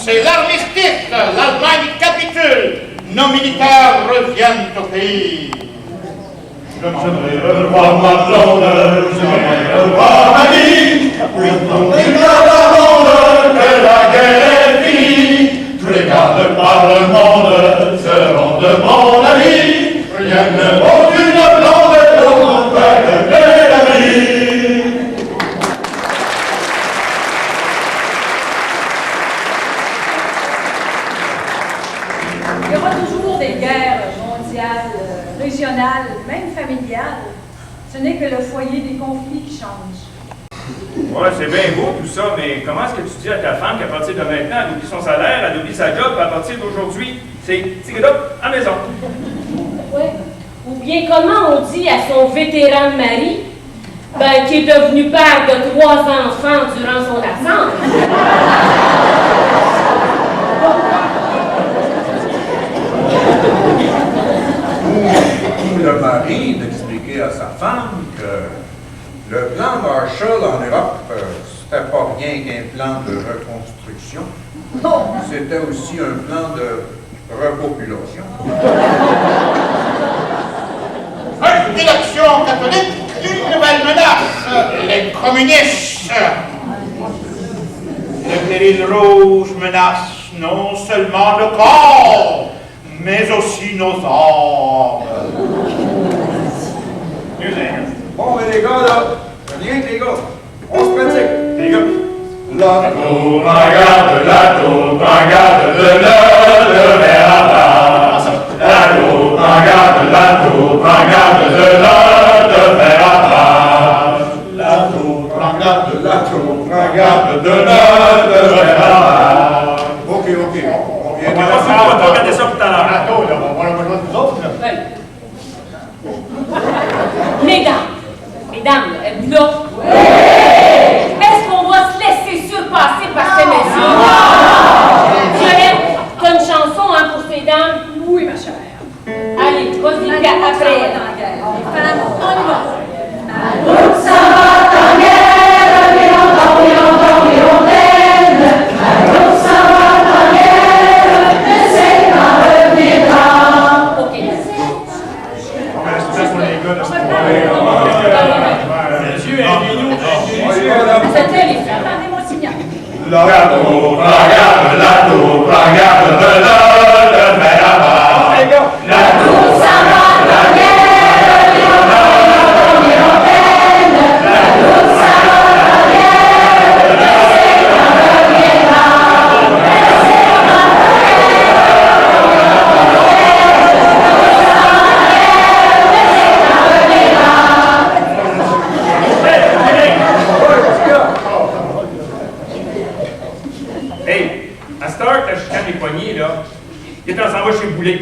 c'est l'armistice. L'Allemagne capitule. Nos militaires reviennent au pays. J'aimerais revoir ma blonde, j'aimerais revoir ma vie. Oui, on déclare la monde que la guerre est finie. Tous les gardes par le monde seront de mon avis. Rien ne vaut une blonde pour mon père de la vie. Il y aura toujours des guerres mondiales, régionales, même familiales. Ce n'est que le foyer des conflits qui change. Ouais, c'est bien beau tout ça, mais comment est-ce que tu dis à ta femme qu'à partir de maintenant, elle oublie son salaire, elle oublie sa job, à partir d'aujourd'hui, c'est tigre-up à la maison? Ouais. Ou bien comment on dit à son vétéran de mari, ben, qui est devenu père de 3 enfants durant son absence? Ou le mari d'expliquer à sa femme que le plan Marshall en Europe, c'était pas rien qu'un plan de reconstruction. C'était aussi un plan de repopulation. Une élection catholique, une nouvelle menace. Les communistes. Le péril rouge menace non seulement le corps, mais aussi nos âmes. Bon, mais les gars, là, rien que les gars, on se pratique. Les gars, La tour, regarde la tour, regarde le verre à bas. La tour, regarde la tour, regarde le verre à bas. La tour, regarde la tour, regarde le verre à bas. Ok, on vient on va regarder ça tout à l'heure. Attends, là, on va avoir besoin de nous autres, là. Mesdames, êtes-vous là? Oui! Est-ce qu'on va se laisser surpasser par ces messieurs? Violette, t'as une chanson hein, pour ces dames? Oui, ma chère. Allez, vas-y, Allez, après. on va dans la guerre. Les femmes, on y va. La route s'en va en guerre, hirondelle. La route s'en va en guerre, mais c'est quand reviendra. OK. C'est pour les gars, là, c'est Jésus, aidez-nous. C'était les femmes. Attendez-moi le signal. La tour, regarde la tour, regarde le verre à bas. La tour s'en va en guerre, hirondelle. La tour s'en va en guerre, mais c'est quand reviendra. Hey, à cette heure, t'as chicane les poignets, là. Il est en s'en va chez Boulet.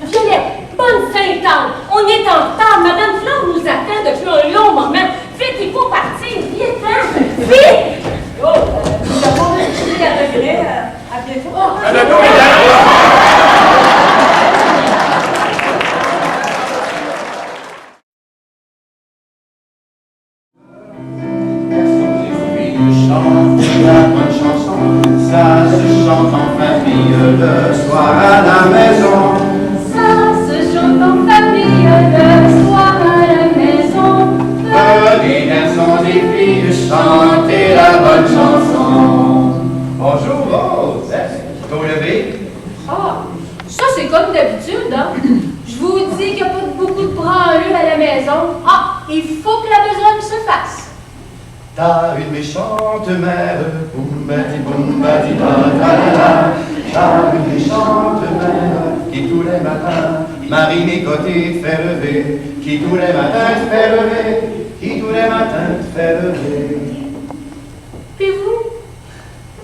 Violette, bonne Sainte-Anne, on est en retard. Madame Flandre nous attend depuis un long moment. Vite, il faut partir. Vite, hein? Vite! Oh, nous avons décidé à regret. À bientôt. À bientôt, mesdames. Chante la bonne chanson, ça se chante en famille le soir à la maison. Ça se chante en famille le soir à la maison. Les garçons et filles, chantez la bonne chanson. Bonjour, Rose. Tôt levé? Ah, ça c'est comme d'habitude, hein? Je vous dis qu'il n'y a pas beaucoup de branleux à la maison. Ah, il faut que la besogne se fasse. T'as une méchante mère, boum badi da da da. T'as une méchante mère qui tous les matins Marie Mécoté fait lever, qui tous les matins te fait lever, qui tous les matins te fait lever. Puis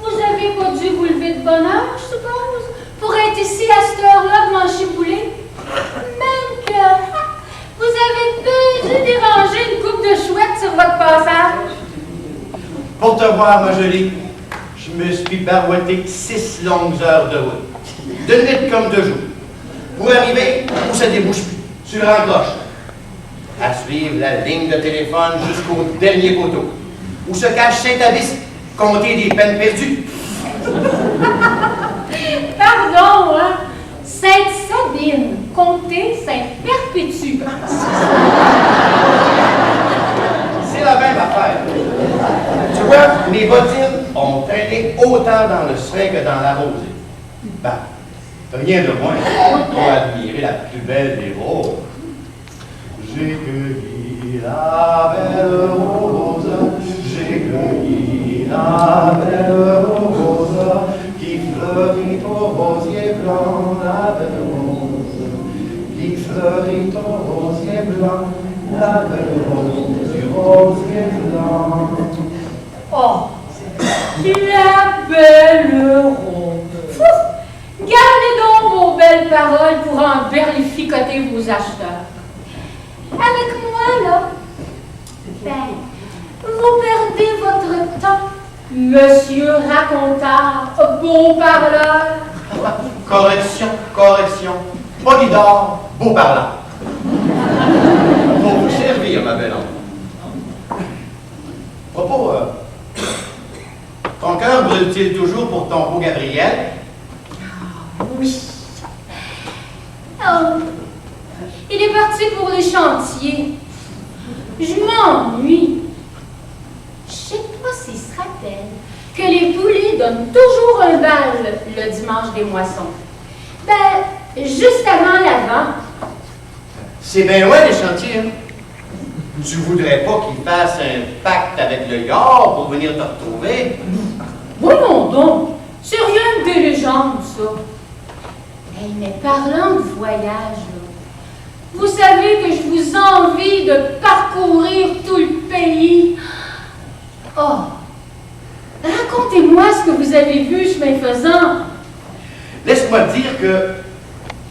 vous avez pas dû vous lever de bonne heure, je suppose, pour être ici à cette heure-là devant Chiboulet? Même que vous avez peu dû déranger une coupe de chouettes sur votre passage. Pour te voir, ma jolie, je me suis barouetté 6 longues heures de route, de nuit comme de jour, pour arriver où ça débouche plus, sur un cloche, à suivre la ligne de téléphone jusqu'au dernier poteau, où se cache Saint-Abysse, compter des peines perdues, Pardon, hein? Sainte-Sabine, comté Sainte-Perpétue. C'est la même affaire. Tu vois, mes bottines ont traîné autant dans le serin que dans la rosée. Ben, rien de moins pour admirer la plus belle des roses. J'ai cueilli la belle rose, j'ai cueilli la belle rose, qui fleurit au rosier blanc, la belle rose, qui fleurit au rosier blanc, la belle rose du rosier blanc. Oh, la belle rose. Fouf! Gardez donc vos belles paroles pour en berlificoter vos acheteurs. Avec moi, là, ben, vous perdez votre temps, monsieur racontard, beau parleur. Correction, correction. Polydore, beau parlant. Pour vous servir, ma belle enfant. Propos, ton cœur brûle-t-il toujours pour ton beau Gabriel? Oui. Oh, il est parti pour les chantiers. Je m'ennuie. Je sais pas s'il se rappelle que les poulets donnent toujours un bal le dimanche des moissons. Ben, juste avant la vente. C'est bien loin les chantiers, hein? Tu voudrais pas qu'il fasse un pacte avec le Yard pour venir te retrouver? Voyons donc, c'est rien que des légendes, ça. Hey, mais parlant de voyage, là, vous savez que je vous envie de parcourir tout le pays. Oh, racontez-moi ce que vous avez vu chemin faisant. Laisse-moi te dire que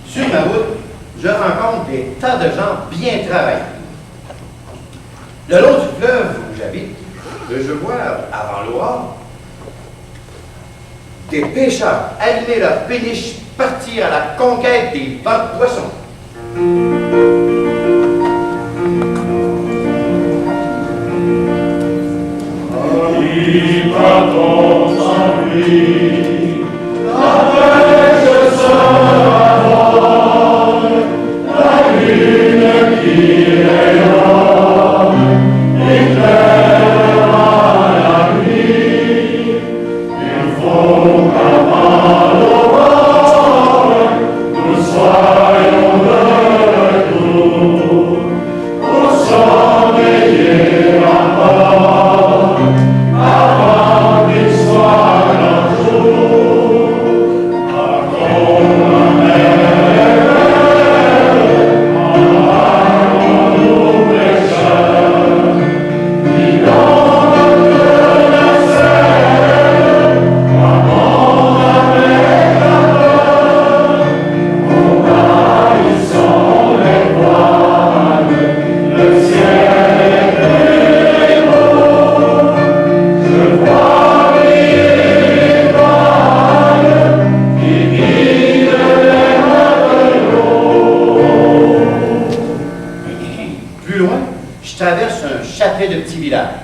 sur ma route, je rencontre des tas de gens bien travaillés. Le long du fleuve où j'habite, je vois avant l'orage des pêcheurs allumer leurs péniches, partir à la conquête des vents de poissons. Pardon sans lui, la pêche sera bonne, la lune qui rayonne éclairera la nuit. Il faut qu'avant l'aurore, nous soyons de retour pour surveiller encore. Avant qu'il soit grand jour, comme la mer envoie-nous pécheurs, qui donnent la selle, comme avec la peur, où bas ils sont les voiles, le ciel est plus beau. Je vois les étoiles qui guident les matelots. Plus loin, je traverse un chapelet de petits villages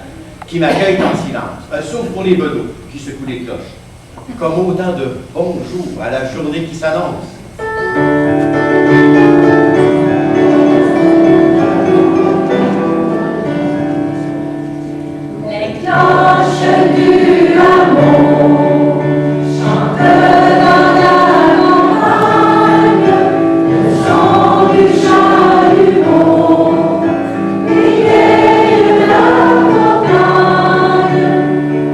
qui m'accueillent en silence, sauf pour les bedeaux qui secouent les cloches, comme autant de bonjour à la journée qui s'annonce. Les cloches du hameau chantent dans la campagne le chant du chalumeau. Les vieilles de la campagne,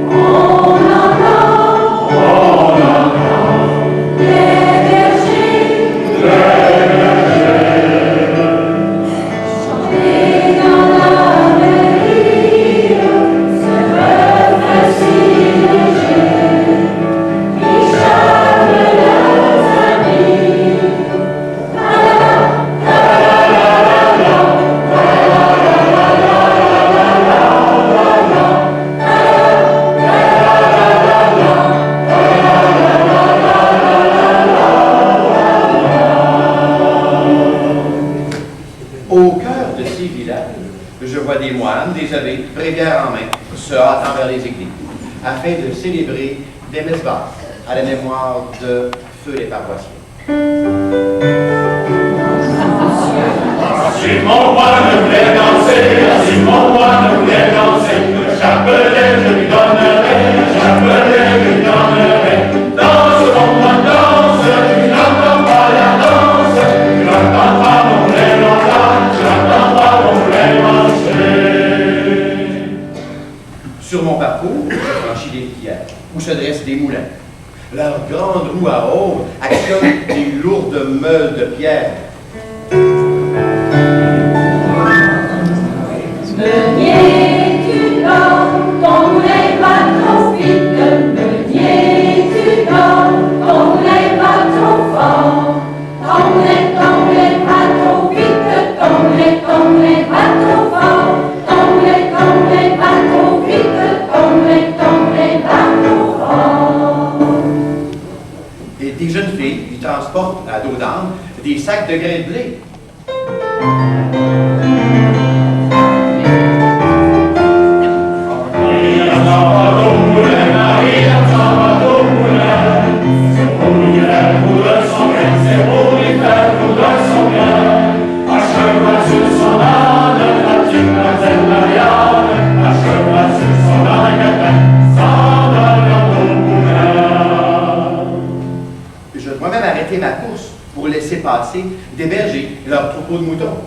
on entend les bergers chanter dans la mairie. Ce refrain si léger qui charme leurs amis. Au cœur de ces villages, je vois des moines, des abbés, bréviaires en main, se hâtant vers les églises, afin de célébrer des messes basses. à la mémoire de feu les paroissiens. Si mon roi ne voulait danser, si mon roi ne voulait danser, le chapelet je lui donnerai, le chapelet je lui donnerai. Danse, mon roi, danse, tu n'entends pas la danse, tu n'entends pas mon lait monter, tu n'entends pas mon lait marcher. Sur mon parcours, je franchis des rivières, où se dressent des moulins. Leurs grandes roues à eau actionnent des lourdes meules de pierre. Meunier, tu dors, ton moulin va trop vite. Meunier, tu dors, ton moulin va trop fort. Ton moulin va trop vite. Ton moulin va trop fort. Ton moulin va trop vite. Ton moulin va trop fort. Et des jeunes filles qui transportent à dos d'âne des sacs de grains de blé. Je dois même arrêter ma course pour laisser passer des bergers et leurs troupeaux de moutons.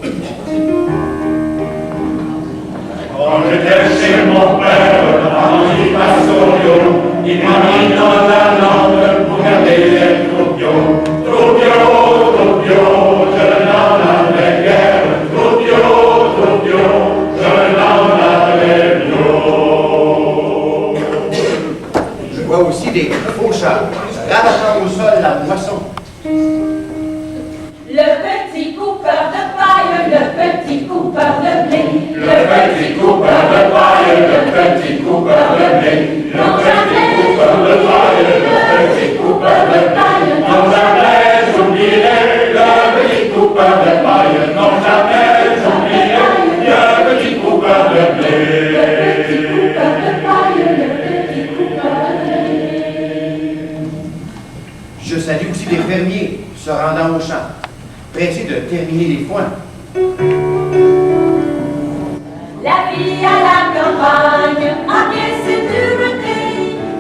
Quand j'étais chez mon père, dans les pastoriaux, il m'a mis dans la lampe pour garder les troupiaux. Troupiaux, je n'en avais guère. Troupiaux, je n'en avais plus. Je vois aussi des faucheurs rabattant au sol la moisson. Le petit coupeur de paille, le petit coupeur de blé. Le petit coupeur de paille, le petit coupeur de blé. Le petit coupeur de paille, le petit coupeur de paille. Non jamais j'oublierai le petit coupeur de paille. Non jamais j'oublierai le petit coupeur de blé. Le petit coupeur de paille, le petit coupeur de blé. Je salue aussi des fermiers se rendant au champ, pressés de terminer les foins. La vie à la campagne a bien ses duretés.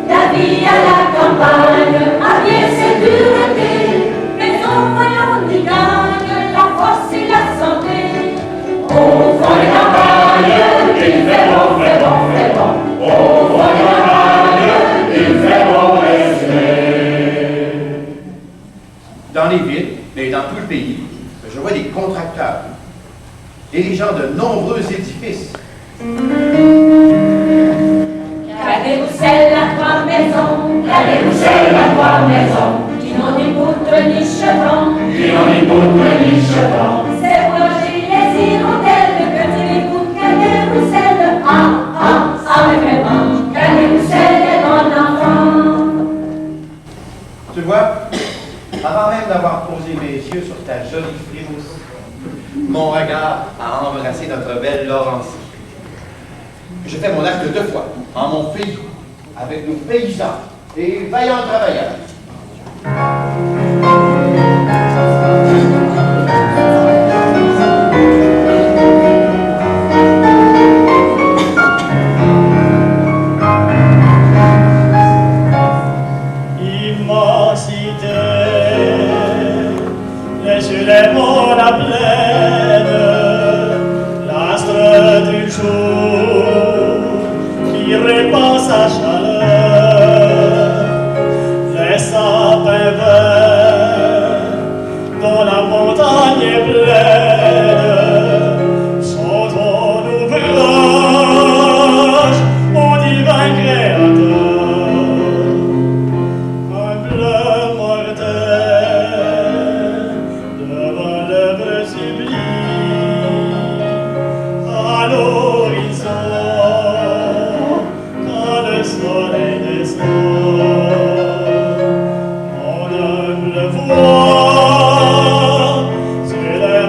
La vie à la campagne a bien ses duretés. Mais au fond on y gagne la force et la santé. Au fond des campagnes, il fait bon, fait bon, fait bon. Au fond des campagnes, il fait bon rester. Dans les villes, et dans tout le pays, je vois des contracteurs, dirigeant de nombreux édifices. Cadet-Roussel, la trois maisons, Cadet-Roussel, la trois maisons, qui n'ont ni poutre ni chevron, Qui n'en est poutre ni chevron. c'est pour loger les hirondelles que tu écoutes Cadet-Roussel. Mais vraiment, Cadet-Roussel est mon enfant. Tu vois, avant même d'avoir posé mes yeux sur ta jolie frimousse, mon regard a embrassé notre belle Laurencie. Je fais mon acte 2 fois, en mon pays, avec nos paysans et vaillants travailleurs. Immensité, les yeux les mots la plaine, l'astre du jour qui répand sa chaleur, les sapins verts dont la montagne est pleine, sont ton ouvrage, mon divin créateur. Sur les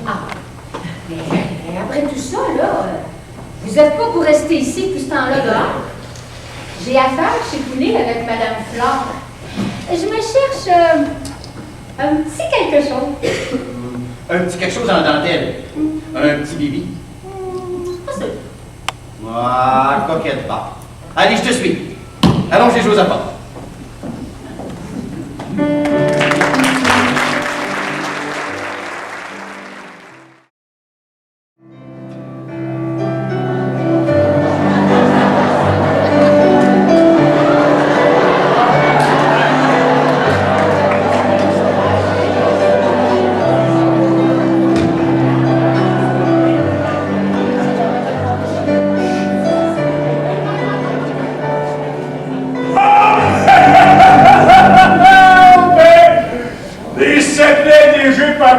Ah. Mais après tout ça, là, vous n'êtes pas pour rester ici tout ce temps-là dehors? J'ai affaire chez Poulet avec Madame Flore. Je me cherche un petit quelque chose. Un petit quelque chose en dentelle. Un petit bibi. Pas sûr. Ah, coquette pas. Allez, je te suis. Allons, j'ai choses à faire.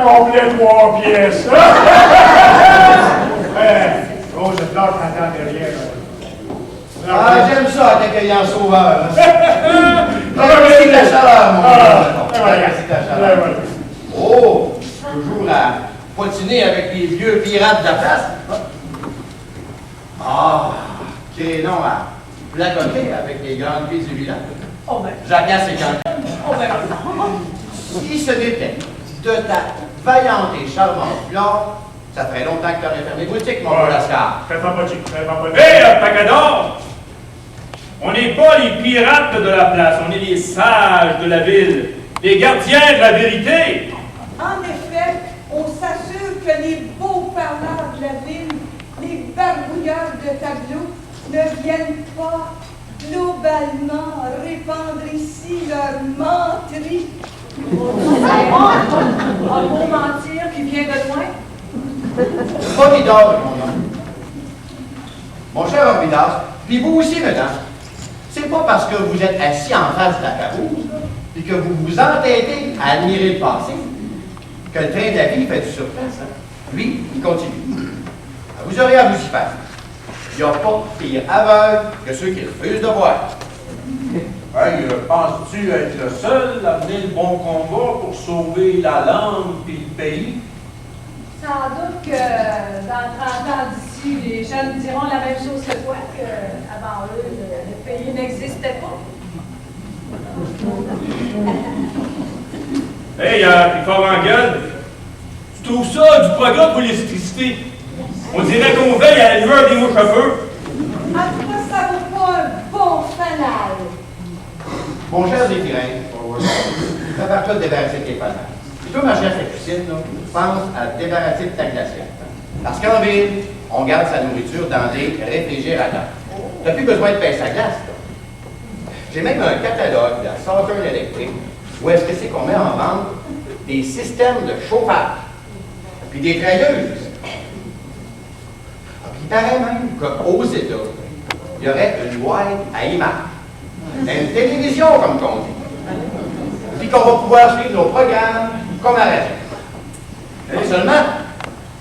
complet 3 pièces. Oh, je plante en temps derrière. Ah, j'aime ça, t'accueillir sauveur. C'est ta chaleur, mon gars. C'est ta chaleur. Oh, toujours à potiner avec les vieux pirates de la place. Ah, crénon à placoter avec les grandes filles du village. Oh ben. Jacasse et Cancan. Oh ben. Si ce n'était de ta vaillante et charmante flore, ça ferait longtemps que tu aurais fermé boutique, mon beau Lascar. Fais pas petit, fais pas petit. Hé, Pacador! On n'est pas les pirates de la place, on est les sages de la ville, les gardiens de la vérité. En effet, on s'assure que les beaux parleurs de la ville, les barbouilleurs de tableaux, ne viennent pas globalement répandre ici leur menterie. Un beau mentir qui vient de loin. Pomidor, mon nom. Mon cher Orbidas, puis vous aussi, mesdames, c'est pas parce que vous êtes assis en face de la caboose et que vous vous entêtez à admirer le passé que le train de la vie fait du surplace. Hein? Lui, il continue. Vous aurez à vous y faire. Il n'y a pas pire aveugle que ceux qui refusent de voir. Hey, penses-tu être le seul à mener le bon combat pour sauver la langue et le pays? Sans doute que dans 30 ans d'ici, les jeunes diront la même chose que toi, qu'avant eux, le pays n'existait pas. Hey, puis fort en gueule, tu trouves ça du progrès pour l'électricité? On dirait qu'on veille à la lueur des mouches à feu. En tout cas, ça vaut pas un bon fanal. Mon cher Zéphirin, prépare-toi de débarrasser de tes fanales. Et toi, ma chère Capucine, pense à te débarrasser de ta glacière. Parce qu'en ville, on garde sa nourriture dans des réfrigérateurs. Tu n'as plus besoin de pince à glace, là. J'ai même un catalogue de Saturn électrique où est-ce que c'est qu'on met en vente des systèmes de chauffage, puis des trailleuses. Il paraît même qu'aux États, il y aurait une boîte à images, une télévision, comme qu'on dit, puis qu'on va pouvoir suivre nos programmes comme à raison. Et seulement,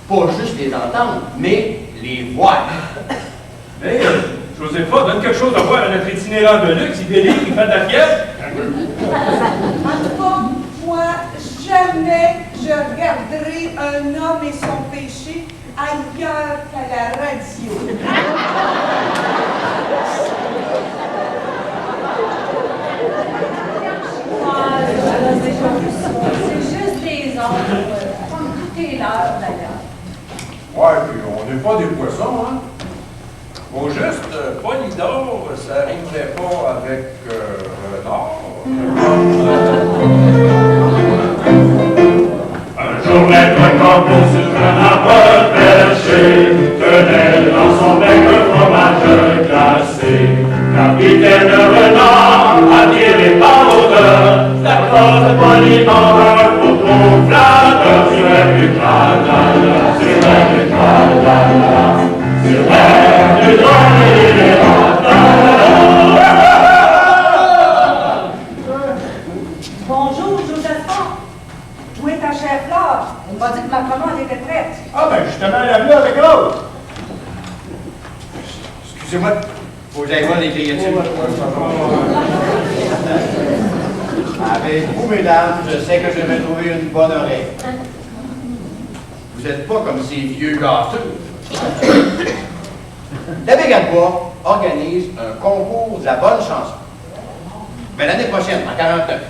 pas juste les entendre, mais les voir. Hey, Josépha, donne quelque chose à voir à notre itinérant de luxe, il délire, il fait de la fièvre. En tout cas, moi, jamais je regarderai un homme et son péché ailleurs qu'à la radio. C'est juste des ombres, comme tout est l'heure d'ailleurs. Ouais, puis on n'est pas des poissons, hein? Au juste, Polydore, ça rimerait pas avec renard. Un jour, maître Corbeau sur un arbre perché tenait dans son bec un fromage glacé. Capitaine renard, attiré par l'odeur, la corde Polydore pour ton flatteur sur l'air du tralala, sur l'air du tralala, sur l'air du tralala. Bonjour, Josepha. Où est ta chère Flore? On m'a dit que ma commande était prête. Ah ben justement, elle a vu avec l'autre. Excusez-moi, faut que j'aille voir les créatures. Avec vous, mesdames, je sais que je vais trouver une bonne oreille. Vous vous n'êtes pas comme ces vieux gâteux. La Bégabois organise un concours de la bonne chanson. Mais l'année prochaine, en 49.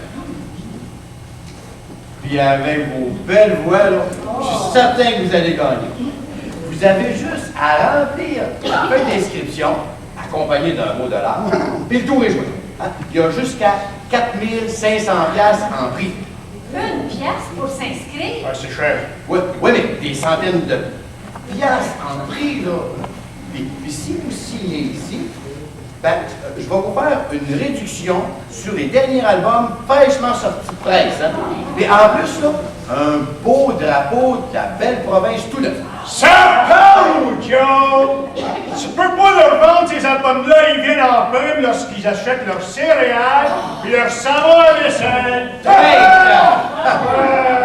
Puis avec vos belles voix, là, je suis certain que vous allez gagner. Vous avez juste à remplir la feuille d'inscription, accompagnée d'un mot de l'art, puis le tour est joué. Hein? Il y a jusqu'à 4500$ en prix. Une pièce pour s'inscrire? Ouais, c'est cher. Oui, mais des centaines de piastres en prix, là. Puis si vous signez ici, ben, je vais vous faire une réduction sur les derniers albums fraîchement sortis de presse. Hein? Et en plus, là, un beau drapeau de la belle province tout neuf. Ça compte, Joe! Tu peux pas leur vendre ces albums-là, ils viennent en prime lorsqu'ils achètent leurs céréales et leur savon à vaisselle. Hey!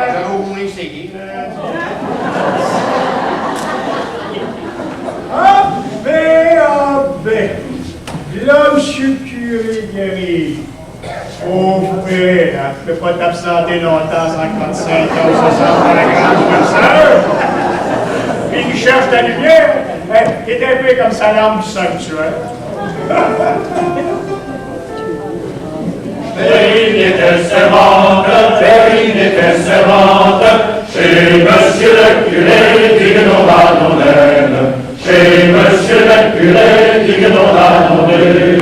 J'avais au moins essayé. Ah ben! Là, monsieur le curé qui arrive. Pauvre père, hein, tu peux pas t'absenter longtemps, 55 ans, ça sent pas la grande professeur. Puis il cherche ta lumière, t'es un peu comme sa lampe du sanctuaire. Périne était servante, chez monsieur le curé, digne-nous d'Ardonnelle. Chez monsieur le curé, digne-nous d'Ardonnelle.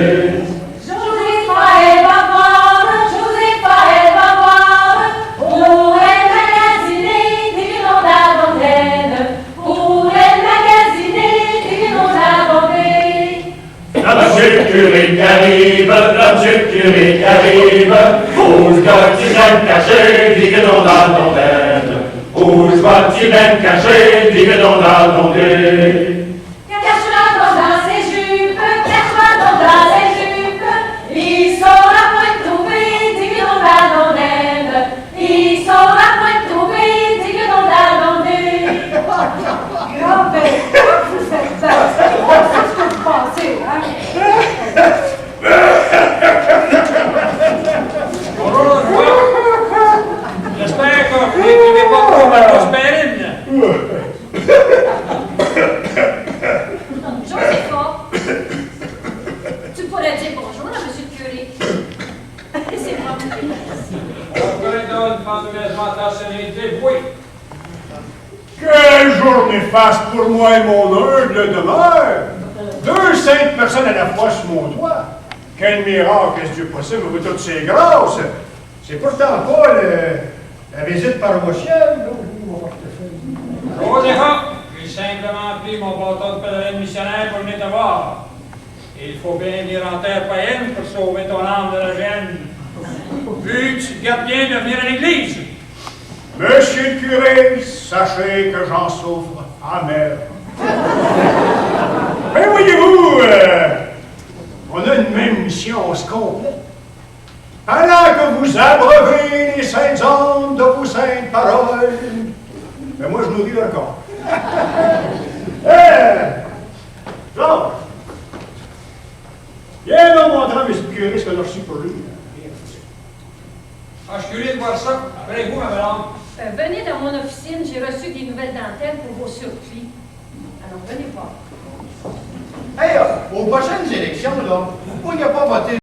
L'objet curé qui arrive, où je vois-tu même caché, dis-le-donc dans ton aide. Où je vois-tu même caché, dis-le-donc dans ton aide. Cache-la dans ses jupes, dans ses jupes. Il saura point trouver, dis-le-donc dans ton aide. Il saura point trouver, dis-le-donc dans ton aide. Grand-père, vous faites ça? C'est ce que vous pensez, hein? J'espère que vous n'écrivez pas trop ma prospérine. Josépha, tu pourrais dire bonjour à monsieur le curé. C'est moi qui fais On donne fendouleusement ta sérénité, oui. Quelle journée fasse pour moi et mon humble demeure! 2 saintes personnes à la fois sur mon toit. Quel miracle est-ce Dieu possible avec toutes ces grâces? C'est pourtant pas la visite paroissiale, là, mon portefeuille. Josépha, j'ai simplement pris mon bâton de pèlerin missionnaire pour venir te voir. Il faut bien venir en terre païenne pour sauver ton âme de la gêne. Puis tu te gardes bien de venir à l'église. Monsieur le curé, sachez que j'en souffre amer. Mais voyez-vous, on a une même mission, on se complète. Pendant que vous abreuvez les saintes ondes de vos saintes paroles, ben moi je nourris le corps. Georges, viens donc montrer à monsieur le curé ce qu'on a reçu pour lui. Ah, je suis curieux de voir ça. Après vous, ma madame. Venez dans mon officine, j'ai reçu des nouvelles dentelles pour vos surplis. Alors, venez voir. Hey, aux prochaines élections, là, vous ne pourriez pas voter